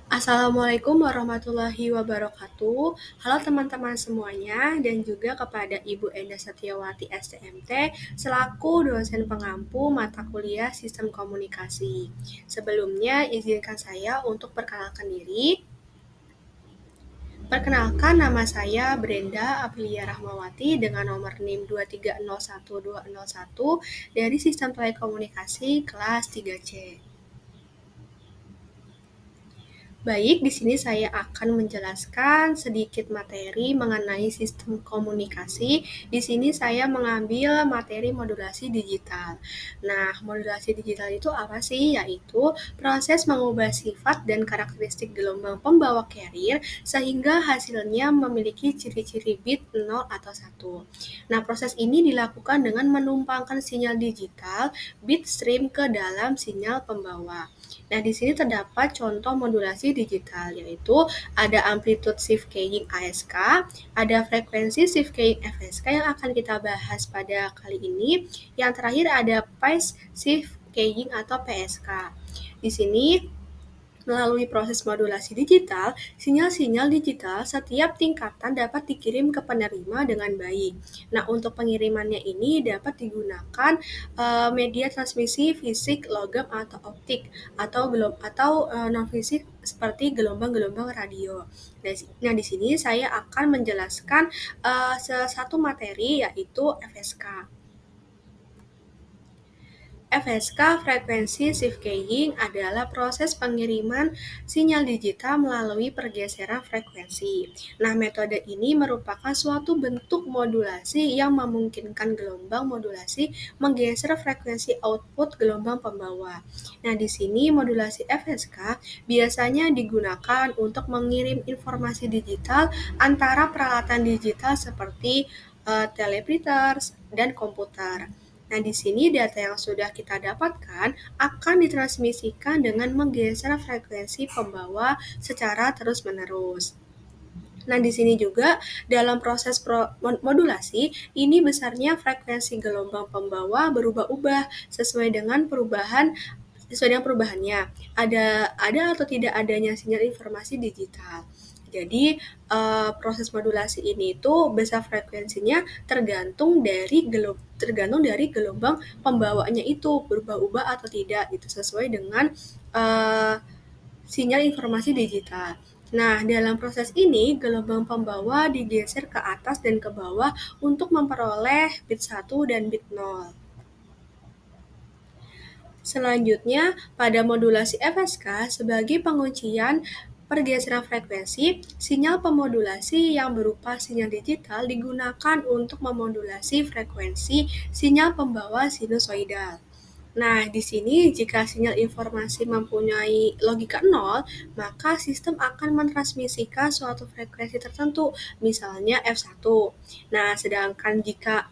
Assalamualaikum warahmatullahi wabarakatuh. Halo teman-teman semuanya dan juga kepada Ibu Enda Setiawati STMT selaku dosen pengampu mata kuliah Sistem Komunikasi. Sebelumnya izinkan saya untuk perkenalkan diri. Perkenalkan nama saya Brenda Aprilia Rahmawati dengan nomor NIM 2301201 dari Sistem Telekomunikasi kelas 3C. Baik, di sini saya akan menjelaskan sedikit materi mengenai sistem komunikasi. Di sini saya mengambil materi modulasi digital. Nah, modulasi digital itu apa sih? Yaitu proses mengubah sifat dan karakteristik gelombang pembawa carrier sehingga hasilnya memiliki ciri-ciri bit 0 atau 1. Nah, proses ini dilakukan dengan menumpangkan sinyal digital bit stream ke dalam sinyal pembawa. Nah, di sini terdapat contoh modulasi digital, yaitu ada amplitude shift keying ASK, ada frekuensi shift keying FSK yang akan kita bahas pada kali ini. Yang terakhir ada phase shift keying atau PSK. Di sini melalui proses modulasi digital, sinyal-sinyal digital setiap tingkatan dapat dikirim ke penerima dengan baik. Nah, untuk pengirimannya ini dapat digunakan media transmisi fisik, logam atau optik atau non fisik seperti gelombang-gelombang radio. Nah, di sini saya akan menjelaskan satu materi yaitu FSK. FSK frekuensi shift keying adalah proses pengiriman sinyal digital melalui pergeseran frekuensi. Nah, metode ini merupakan suatu bentuk modulasi yang memungkinkan gelombang modulasi menggeser frekuensi output gelombang pembawa. Nah, di sini modulasi FSK biasanya digunakan untuk mengirim informasi digital antara peralatan digital seperti teleprinters dan komputer. Nah, di sini data yang sudah kita dapatkan akan ditransmisikan dengan menggeser frekuensi pembawa secara terus-menerus. Nah, di sini juga dalam proses modulasi, ini besarnya frekuensi gelombang pembawa berubah-ubah sesuai dengan perubahannya. Ada atau tidak adanya sinyal informasi digital. Jadi, proses modulasi ini itu besar frekuensinya tergantung dari gelombang pembawanya itu berubah-ubah atau tidak gitu sesuai dengan sinyal informasi digital. Nah, dalam proses ini gelombang pembawa digeser ke atas dan ke bawah untuk memperoleh bit 1 dan bit 0. Selanjutnya, pada modulasi FSK, sebagai penguncian pergeseran frekuensi, sinyal pemodulasi yang berupa sinyal digital digunakan untuk memodulasi frekuensi sinyal pembawa sinusoidal. Nah, di sini jika sinyal informasi mempunyai logika 0, maka sistem akan mentransmisikan suatu frekuensi tertentu, misalnya F1. Nah, sedangkan jika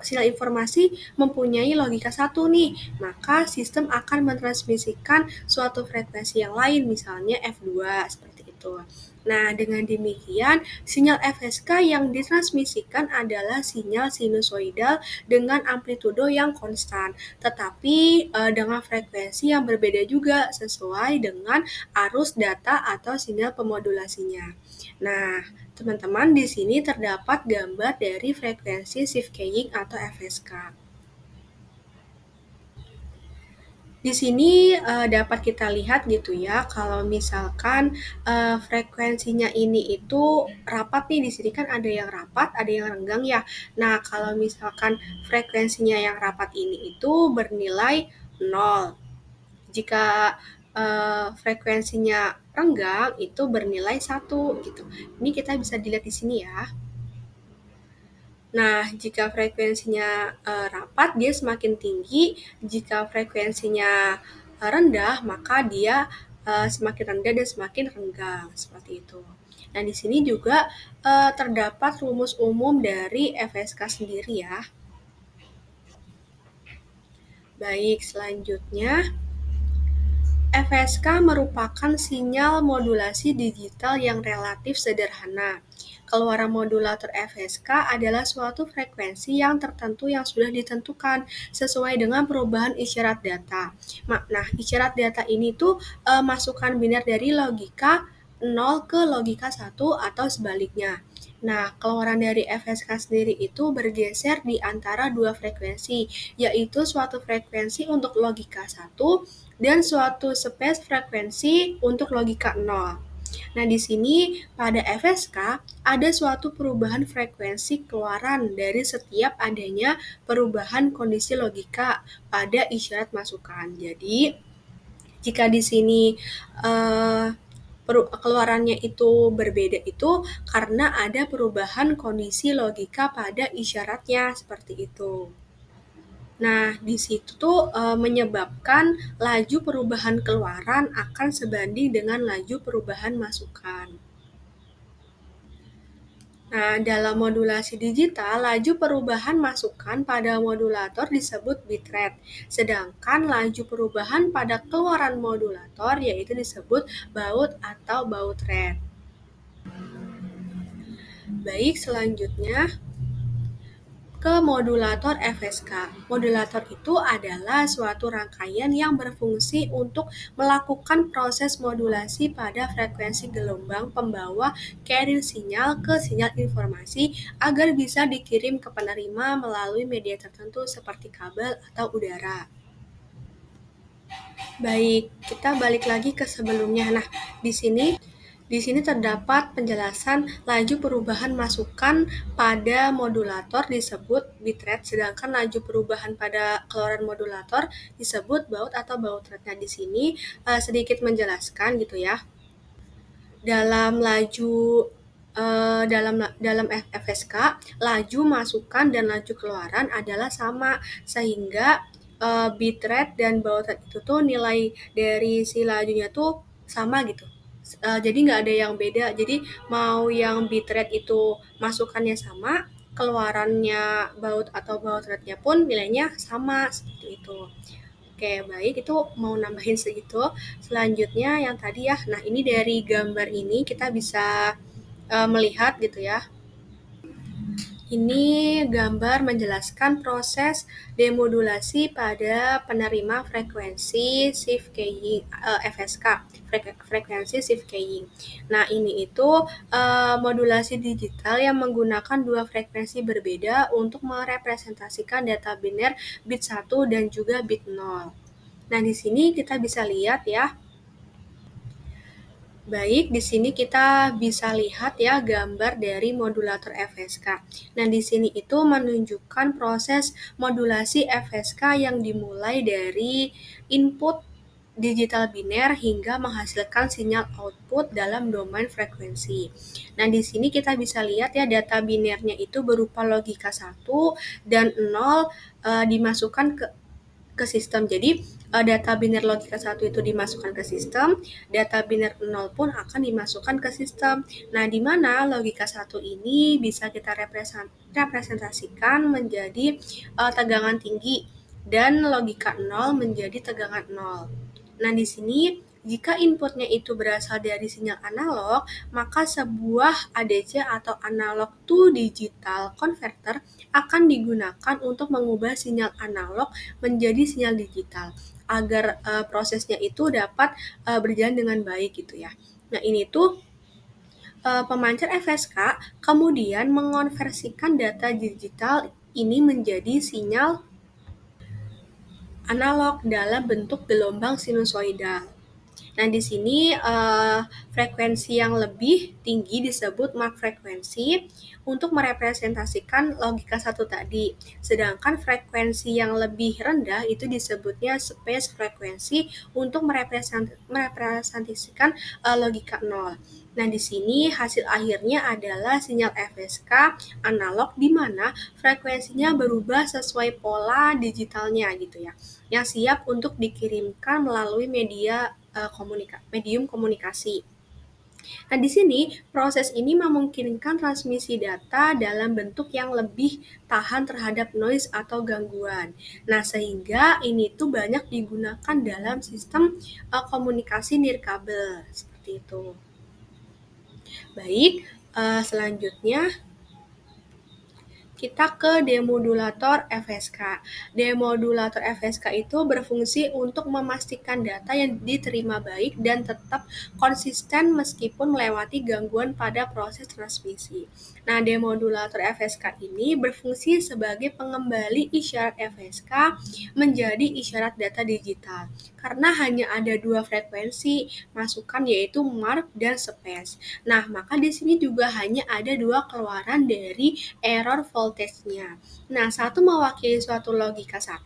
sinyal informasi mempunyai logika 1 nih, maka sistem akan mentransmisikan suatu frekuensi yang lain, misalnya F2, seperti itu. Nah, dengan demikian, sinyal FSK yang ditransmisikan adalah sinyal sinusoidal dengan amplitudo yang konstan, tetapi dengan frekuensi yang berbeda juga sesuai dengan arus data atau sinyal pemodulasinya. Nah, teman-teman, di sini terdapat gambar dari frekuensi shift keying atau FSK. Di sini dapat kita lihat gitu ya, kalau misalkan frekuensinya ini itu rapat nih, di sini kan ada yang rapat, ada yang renggang ya. Nah, kalau misalkan frekuensinya yang rapat ini itu bernilai 0. Jika frekuensinya renggang itu bernilai 1 gitu. Ini kita bisa dilihat di sini ya. Nah, jika frekuensinya rapat, dia semakin tinggi. Jika frekuensinya rendah, maka dia semakin rendah dan semakin renggang, seperti itu. Nah, di sini juga terdapat rumus umum dari FSK sendiri ya. Baik, selanjutnya FSK merupakan sinyal modulasi digital yang relatif sederhana. Keluaran modulator FSK adalah suatu frekuensi yang tertentu yang sudah ditentukan sesuai dengan perubahan isyarat data. Nah, isyarat data ini tuh masukan biner dari logika 0 ke logika 1 atau sebaliknya. Nah, keluaran dari FSK sendiri itu bergeser di antara dua frekuensi, yaitu suatu frekuensi untuk logika 1 dan suatu space frekuensi untuk logika 0. Nah, di sini pada FSK ada suatu perubahan frekuensi keluaran dari setiap adanya perubahan kondisi logika pada isyarat masukan. Jadi, jika di sini eh, keluarannya itu berbeda itu karena ada perubahan kondisi logika pada isyaratnya seperti itu. Nah, di situ tuh menyebabkan laju perubahan keluaran akan sebanding dengan laju perubahan masukan. Nah, dalam modulasi digital, laju perubahan masukan pada modulator disebut bitrate, sedangkan laju perubahan pada keluaran modulator yaitu disebut baud atau baud rate. Baik, selanjutnya ke modulator FSK. Modulator itu adalah suatu rangkaian yang berfungsi untuk melakukan proses modulasi pada frekuensi gelombang pembawa carrier sinyal ke sinyal informasi agar bisa dikirim ke penerima melalui media tertentu seperti kabel atau udara. Baik, kita balik lagi ke sebelumnya. Nah, di sini terdapat penjelasan laju perubahan masukan pada modulator disebut bitrate, sedangkan laju perubahan pada keluaran modulator disebut baud atau baud rate. Nah, di sini sedikit menjelaskan gitu ya. Dalam laju dalam FSK, laju masukan dan laju keluaran adalah sama sehingga bitrate dan baud rate itu tuh nilai dari si lajunya tuh sama gitu. Jadi nggak ada yang beda. Jadi mau yang bitrate itu masukannya sama, keluarannya baud atau baud rate-nya pun nilainya sama seperti itu. Oke, baik, itu mau nambahin segitu. Selanjutnya yang tadi ya, nah ini dari gambar ini kita bisa melihat gitu ya. Ini gambar menjelaskan proses demodulasi pada penerima frekuensi shift keying FSK, frekuensi shift keying. Nah, ini itu modulasi digital yang menggunakan dua frekuensi berbeda untuk merepresentasikan data biner bit 1 dan juga bit 0. Nah, di sini kita bisa lihat ya. Baik, di sini kita bisa lihat ya gambar dari modulator FSK. Nah, di sini itu menunjukkan proses modulasi FSK yang dimulai dari input digital biner hingga menghasilkan sinyal output dalam domain frekuensi. Nah, di sini kita bisa lihat ya data binernya itu berupa logika 1 dan 0 dimasukkan ke sistem. Jadi data biner logika 1 itu dimasukkan ke sistem, data biner 0 pun akan dimasukkan ke sistem. Nah, di mana logika 1 ini bisa kita representasikan menjadi tegangan tinggi dan logika 0 menjadi tegangan 0. Nah, di sini jika inputnya itu berasal dari sinyal analog, maka sebuah ADC atau analog to digital converter akan digunakan untuk mengubah sinyal analog menjadi sinyal digital agar prosesnya itu dapat berjalan dengan baik gitu ya. Nah, ini tuh pemancar FSK kemudian mengonversikan data digital ini menjadi sinyal analog dalam bentuk gelombang sinusoidal. Nah, di sini frekuensi yang lebih tinggi disebut mark frekuensi untuk merepresentasikan logika 1 tadi. Sedangkan frekuensi yang lebih rendah itu disebutnya space frekuensi untuk merepresentasikan logika 0. Nah, di sini hasil akhirnya adalah sinyal FSK analog di mana frekuensinya berubah sesuai pola digitalnya gitu ya, yang siap untuk dikirimkan melalui medium komunikasi. Nah, di sini proses ini memungkinkan transmisi data dalam bentuk yang lebih tahan terhadap noise atau gangguan. Nah, sehingga ini tuh banyak digunakan dalam sistem komunikasi nirkabel seperti itu. Baik, selanjutnya kita ke demodulator FSK. Demodulator FSK itu berfungsi untuk memastikan data yang diterima baik dan tetap konsisten meskipun melewati gangguan pada proses transmisi. Nah, demodulator FSK ini berfungsi sebagai pengembali isyarat FSK menjadi isyarat data digital. Karena hanya ada dua frekuensi masukan yaitu mark dan space. Nah, maka di sini juga hanya ada dua keluaran dari error voltage-nya. Nah, satu mewakili suatu logika 1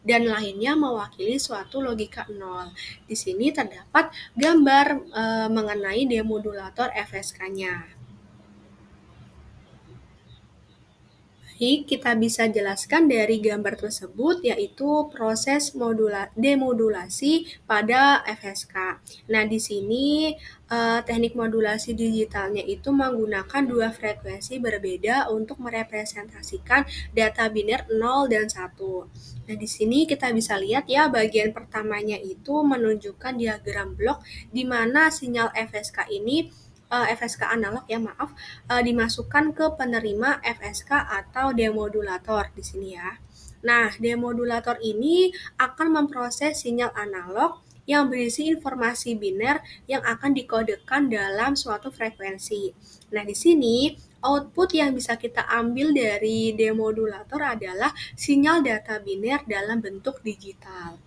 dan lainnya mewakili suatu logika 0. Di sini terdapat gambar mengenai demodulator FSK-nya. Baik, kita bisa jelaskan dari gambar tersebut yaitu proses demodulasi pada FSK. Nah, di sini teknik modulasi digitalnya itu menggunakan dua frekuensi berbeda untuk merepresentasikan data biner 0 dan 1. Nah, di sini kita bisa lihat ya bagian pertamanya itu menunjukkan diagram blok di mana sinyal FSK ini FSK analog ya maaf dimasukkan ke penerima FSK atau demodulator di sini ya. Nah, demodulator ini akan memproses sinyal analog yang berisi informasi biner yang akan dikodekan dalam suatu frekuensi. Nah, di sini output yang bisa kita ambil dari demodulator adalah sinyal data biner dalam bentuk digital.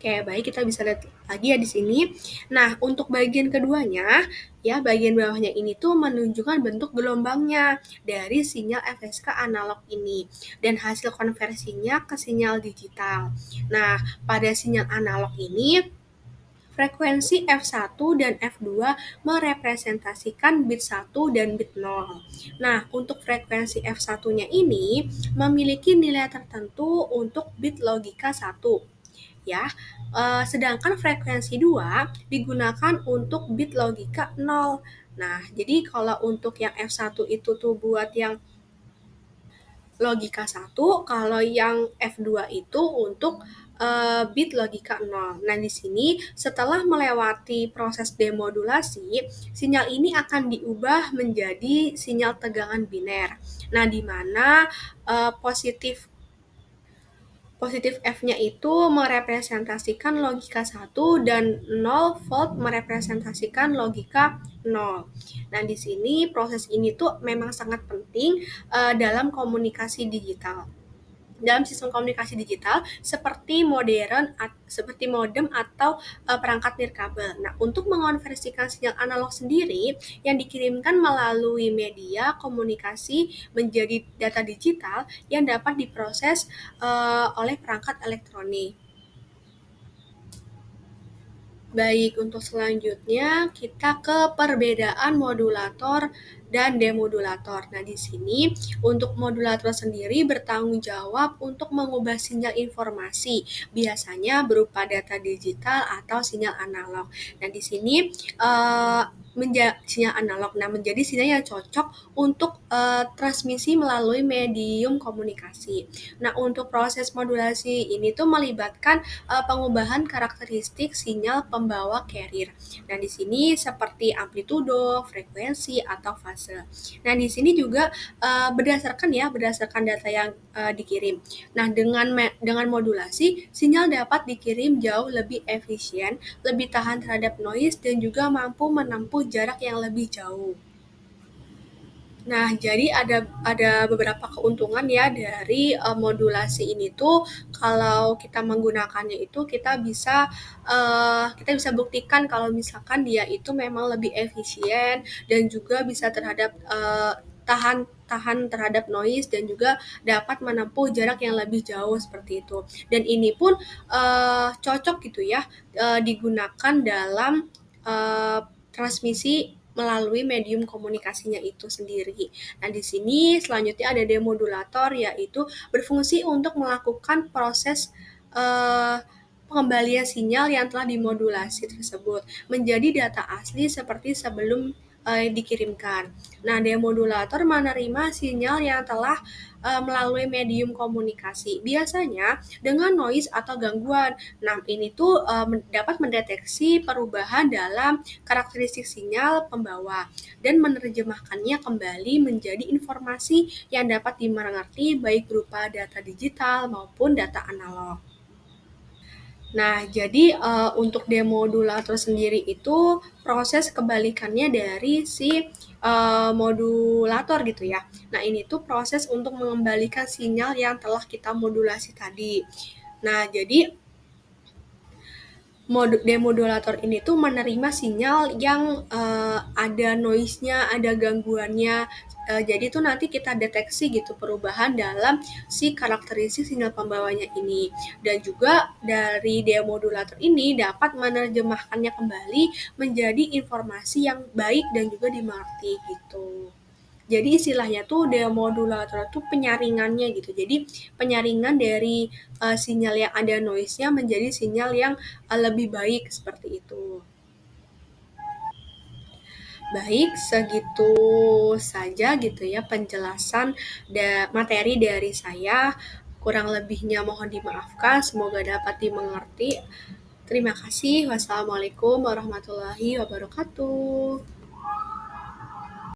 Oke, baik kita bisa lihat lagi ya di sini. Nah, untuk bagian keduanya, ya bagian bawahnya ini tuh menunjukkan bentuk gelombangnya dari sinyal FSK analog ini dan hasil konversinya ke sinyal digital. Nah, pada sinyal analog ini frekuensi F1 dan F2 merepresentasikan bit 1 dan bit 0. Nah, untuk frekuensi F1-nya ini memiliki nilai tertentu untuk bit logika 1 ya. Sedangkan frekuensi 2 digunakan untuk bit logika 0. Nah, jadi kalau untuk yang F1 itu tuh buat yang logika 1, kalau yang F2 itu untuk bit logika 0. Nah, di sini setelah melewati proses demodulasi, sinyal ini akan diubah menjadi sinyal tegangan biner. Nah, di mana positif F-nya itu merepresentasikan logika 1 dan 0 volt merepresentasikan logika 0. Nah, di sini proses ini tuh memang sangat penting dalam komunikasi digital. Dalam sistem komunikasi digital seperti modem atau perangkat nirkabel. Nah, untuk mengonversikan sinyal analog sendiri yang dikirimkan melalui media komunikasi menjadi data digital yang dapat diproses oleh perangkat elektronik. Baik, untuk selanjutnya kita ke perbedaan modulator dan demodulator. Nah, di sini untuk modulator sendiri bertanggung jawab untuk mengubah sinyal informasi, biasanya berupa data digital atau sinyal analog. Nah, di sini sinyal analog, menjadi sinyal yang cocok untuk transmisi melalui medium komunikasi. Nah, untuk proses modulasi ini tuh melibatkan pengubahan karakteristik sinyal pembawa carrier. Nah, di sini seperti amplitudo, frekuensi, atau fase. Nah, di sini juga berdasarkan data yang dikirim. Nah, dengan modulasi, sinyal dapat dikirim jauh lebih efisien, lebih tahan terhadap noise, dan juga mampu menempuh jarak yang lebih jauh. Nah, jadi ada beberapa keuntungan ya dari modulasi ini tuh kalau kita menggunakannya itu kita bisa buktikan kalau misalkan dia itu memang lebih efisien dan juga bisa tahan terhadap noise dan juga dapat menempuh jarak yang lebih jauh seperti itu. Dan ini pun cocok gitu ya digunakan dalam transmisi melalui medium komunikasinya itu sendiri. Nah, di sini selanjutnya ada demodulator yaitu berfungsi untuk melakukan proses pengembalian sinyal yang telah dimodulasi tersebut menjadi data asli seperti sebelum dikirimkan. Nah, demodulator menerima sinyal yang telah melalui medium komunikasi, biasanya dengan noise atau gangguan. Nah, ini tuh dapat mendeteksi perubahan dalam karakteristik sinyal pembawa dan menerjemahkannya kembali menjadi informasi yang dapat dimengerti baik berupa data digital maupun data analog. Nah, jadi untuk demodulator sendiri itu proses kebalikannya dari si modulator gitu ya. Nah, ini tuh proses untuk mengembalikan sinyal yang telah kita modulasi tadi. Nah, jadi demodulator ini tuh menerima sinyal yang ada noise-nya, ada gangguannya. Jadi tuh nanti kita deteksi gitu perubahan dalam si karakteristik sinyal pembawanya ini. Dan juga dari demodulator ini dapat menerjemahkannya kembali menjadi informasi yang baik dan juga dimengerti gitu. Jadi istilahnya tuh demodulator tuh penyaringannya gitu. Jadi penyaringan dari sinyal yang ada noise-nya menjadi sinyal yang lebih baik seperti itu. Baik, segitu saja gitu ya penjelasan materi dari saya. Kurang lebihnya mohon dimaafkan, semoga dapat dimengerti. Terima kasih. Wassalamualaikum warahmatullahi wabarakatuh.